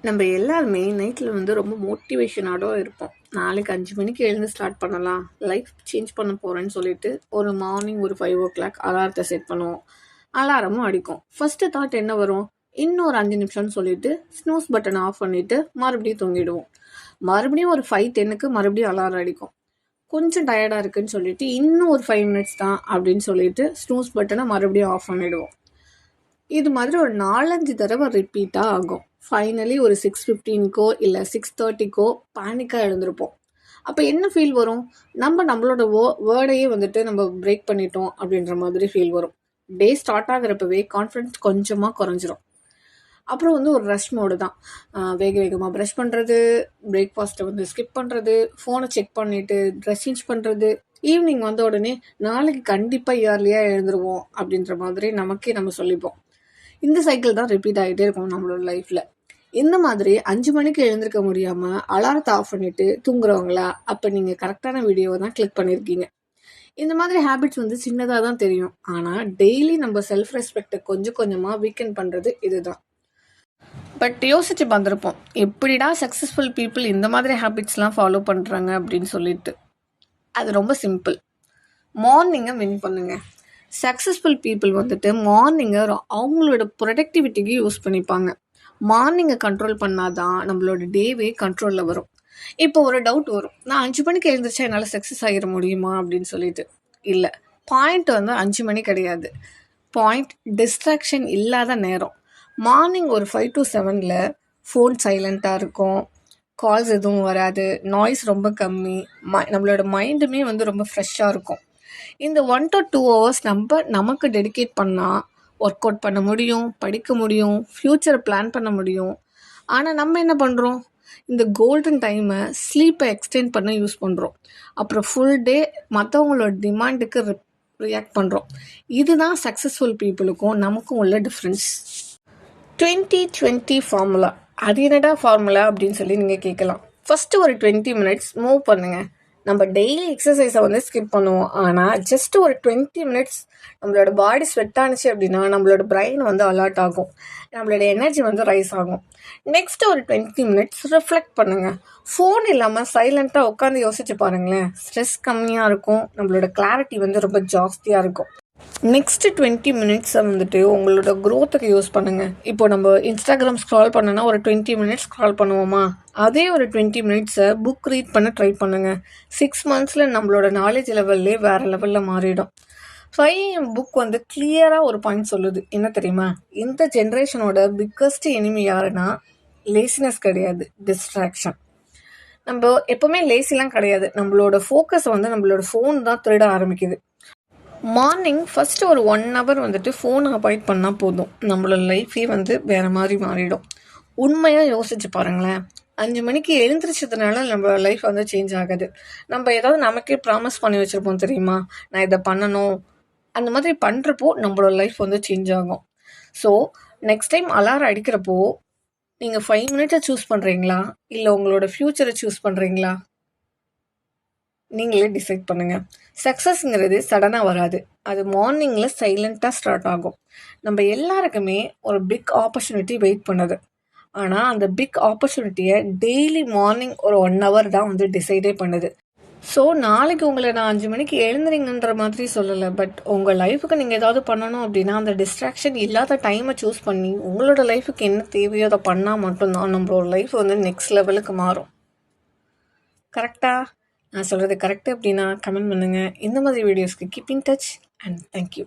நம்ம எல்லாருமே நைட்டில் ரொம்ப மோட்டிவேஷனோட இருப்போம். நாளைக்கு 5 மணிக்கு எழுந்து ஸ்டார்ட் பண்ணலாம், லைஃப் சேஞ்ச் பண்ண போகிறேன்னு சொல்லிட்டு ஒரு மார்னிங் ஒரு 5 o'clock அலாரத்தை செட் பண்ணுவோம். அலாரமும் அடிக்கும். ஃபஸ்ட்டு தாட் என்ன வரும்? இன்னும் ஒரு 5 நிமிஷம்னு சொல்லிட்டு ஸ்னூஸ் பட்டனை ஆஃப் பண்ணிவிட்டு மறுபடியும் தூங்கிடுவோம். மறுபடியும் ஒரு 5:10க்கு மறுபடியும் அலாரம் அடிக்கும். கொஞ்சம் டயர்டாக இருக்குன்னு சொல்லிட்டு இன்னும் ஒரு 5 மினிட்ஸ் தான் அப்படின்னு சொல்லிட்டு ஸ்னூஸ் பட்டனை மறுபடியும் ஆஃப் பண்ணிவிடுவோம். இது மாதிரி ஒரு 4-5 தடவை ரிப்பீட்டாக ஆகும். ஃபைனலி ஒரு 6:15க்கோ இல்லை 6:30க்கோ பேனிக்காக எழுந்திருப்போம். அப்போ என்ன ஃபீல் வரும்? நம்மளோட வேர்டையே நம்ம பிரேக் பண்ணிட்டோம் அப்படின்ற மாதிரி ஃபீல் வரும். டே ஸ்டார்ட் ஆகிறப்பவே கான்ஃபிடன்ஸ் கொஞ்சமாக குறைஞ்சிரும். அப்புறம் ஒரு ரஷ் மோடு தான். வேகமாக ப்ரஷ் பண்ணுறது, பிரேக்ஃபாஸ்ட்டை ஸ்கிப் பண்ணுறது, ஃபோனை செக் பண்ணிவிட்டு ட்ரெஸ் சேஞ்ச் பண்ணுறது, ஈவினிங் வந்த உடனே நாளைக்கு கண்டிப்பாக இயர்லியாக எழுந்துருவோம் அப்படின்ற மாதிரி நமக்கே நம்ம சொல்லிப்போம். இந்த சைக்கிள் தான் ரிப்பீட் ஆகிட்டே இருக்கும் நம்மளோட லைஃப்பில். இந்த மாதிரி 5 மணிக்கு எழுந்திருக்க முடியாமல் அலாரத்தை ஆஃப் பண்ணிவிட்டு தூங்குறவங்களா? அப்போ நீங்கள் கரெக்டான வீடியோவை தான் கிளிக் பண்ணியிருக்கீங்க. இந்த மாதிரி ஹேபிட்ஸ் சின்னதாக தான் தெரியும். ஆனால் டெய்லி நம்ம செல்ஃப் ரெஸ்பெக்டை கொஞ்சம் கொஞ்சமாக வீக்கெண்ட் பண்ணுறது இதுதான். பட் யோசிச்சு பார்த்துருப்போம், எப்படிடா சக்ஸஸ்ஃபுல் பீப்புள் இந்த மாதிரி ஹேபிட்ஸ்லாம் ஃபாலோ பண்ணுறாங்க அப்படின்னு சொல்லிட்டு. அது ரொம்ப சிம்பிள். மார்னிங்கை வின் பண்ணுங்கள். சக்ஸஸ்ஃபுல் பீப்புள் மார்னிங்கை அவங்களோட ப்ரொடக்டிவிட்டிக்கு யூஸ் பண்ணிப்பாங்க. மார்னிங்கை கண்ட்ரோல் பண்ணாதான் நம்மளோட டேவே கண்ட்ரோலில் வரும். இப்போ ஒரு டவுட் வரும், நான் 5 மணிக்கு எழுந்திரிச்சா என்னால் சக்ஸஸ் ஆகிட முடியுமா அப்படின்னு சொல்லிட்டு. இல்லை, பாயிண்ட் 5 மணி கிடையாது. பாயிண்ட் டிஸ்ட்ராக்ஷன் இல்லாத நேரம். மார்னிங் ஒரு 5 to 7 ஃபோன் சைலண்ட்டாக இருக்கும், கால்ஸ் எதுவும் வராது, நாய்ஸ் ரொம்ப கம்மி, நம்மளோட மைண்டுமே ரொம்ப ஃப்ரெஷ்ஷாக இருக்கும். இந்த 1 to 2 hours நமக்கு டெடிகேட் பண்ணால் ஒர்க் அவுட் பண்ண முடியும், படிக்க முடியும், ஃப்யூச்சரை பிளான் பண்ண முடியும். ஆனால் நம்ம என்ன பண்ணுறோம்? இந்த கோல்டன் டைமை ஸ்லீப்பை எக்ஸ்டெண்ட் பண்ண யூஸ் பண்ணுறோம். அப்புறம் ஃபுல் டே மற்றவங்களோட டிமாண்டுக்கு ரியாக்ட் பண்ணுறோம். இதுதான் சக்ஸஸ்ஃபுல் பீப்புளுக்கும் நமக்கும் உள்ள டிஃப்ரென்ஸ். 20-20 ஃபார்முலா. அது என்னடா ஃபார்முலா அப்படின்னு சொல்லி நீங்கள் கேட்கலாம். ஃபஸ்ட்டு ஒரு 20 minutes மூவ் பண்ணுங்கள். நம்ம டெய்லி எக்ஸசைஸை ஸ்கிப் பண்ணுவோம். ஆனால் ஜஸ்ட் ஒரு 20 minutes நம்மளோட பாடி ஸ்வெட் ஆனிச்சு அப்படின்னா நம்மளோட பிரெயின் அலர்ட் ஆகும், நம்மளோட எனர்ஜி ரைஸ் ஆகும். நெக்ஸ்ட் ஒரு 20 minutes ரிஃப்ளெக்ட் பண்ணுங்கள். ஃபோன் இல்லாமல் சைலண்ட்டாக உட்காந்து யோசிச்சு பாருங்களேன். ஸ்ட்ரெஸ் கம்மியாக இருக்கும், நம்மளோட கிளாரிட்டி ரொம்ப ஜாஸ்தியாக இருக்கும். நெக்ஸ்ட்டு 20 minutes உங்களோட க்ரோத்துக்கு யூஸ் பண்ணுங்கள். இப்போ நம்ம இன்ஸ்டாகிராம் ஸ்க்ரால் பண்ணோன்னா ஒரு 20 minutes ஸ்க்ரால் பண்ணுவோமா? அதே ஒரு 20 minutes புக் ரீட் பண்ண ட்ரை பண்ணுங்கள். 6 months நம்மளோட நாலேஜ் லெவல்லே வேறு லெவலில் மாறிடும். 5am புக் கிளியராக ஒரு பாயிண்ட் சொல்லுது. என்ன தெரியுமா? இந்த ஜென்ரேஷனோட பிக்கஸ்ட் எனிமி யாருன்னா லேசினஸ் கிடையாது, டிஸ்ட்ராக்ஷன். நம்ம எப்போவுமே லேசிலாம் கிடையாது. நம்மளோட ஃபோக்கஸை நம்மளோட ஃபோன் தான் திருட ஆரம்பிக்குது. மார்னிங் ஃபஸ்ட்டு ஒரு 1 hour ஃபோனை அவாய்ட் பண்ணால் போதும், நம்மளோட லைஃபே வேறு மாதிரி மாறிடும். உண்மையாக யோசிச்சு பாருங்களேன். 5 மணிக்கு எழுந்திரிச்சதுனால நம்ம லைஃப் சேஞ்ச் ஆகுது. நம்ம ஏதாவது நமக்கே ப்ராமிஸ் பண்ணி வச்சுருப்போம் தெரியுமா, நான் இதை பண்ணணும். அந்த மாதிரி பண்ணுறப்போ நம்மளோட லைஃப் சேஞ்ச் ஆகும். ஸோ நெக்ஸ்ட் டைம் அலாரம் அடிக்கிறப்போ நீங்கள் 5 minutes சூஸ் பண்ணுறீங்களா இல்லை உங்களோட ஃப்யூச்சரை சூஸ் பண்ணுறீங்களா? நீங்களே டிசைட் பண்ணுங்கள். சக்ஸஸ்ங்கிறது சடனாக வராது. அது மார்னிங்கில் சைலண்ட்டாக ஸ்டார்ட் ஆகும். நம்ம எல்லாருக்குமே ஒரு பிக் ஆப்பர்ச்சுனிட்டி வெயிட் பண்ணுது. ஆனால் அந்த பிக் ஆப்பர்ச்சுனிட்டியை டெய்லி மார்னிங் ஒரு 1 hour தான் டிசைடே பண்ணுது. ஸோ நாளைக்கு உங்களை நான் 5 மணிக்கு எழுந்துறீங்கன்ற மாதிரி சொல்லலை. பட் உங்கள் லைஃபுக்கு நீங்கள் ஏதாவது பண்ணணும் அப்படின்னா அந்த டிஸ்ட்ராக்ஷன் இல்லாத டைமை சூஸ் பண்ணி உங்களோட லைஃபுக்கு என்ன தேவையோ அதை பண்ணால் மட்டும்தான் நம்மளோட லைஃப் நெக்ஸ்ட் லெவலுக்கு மாறும். கரெக்டாக? நான் சொல்கிறது கரெக்டு அப்படின்னா கமெண்ட் பண்ணுங்கள். இந்த மாதிரி வீடியோஸ்க்கு keep in touch and thank you.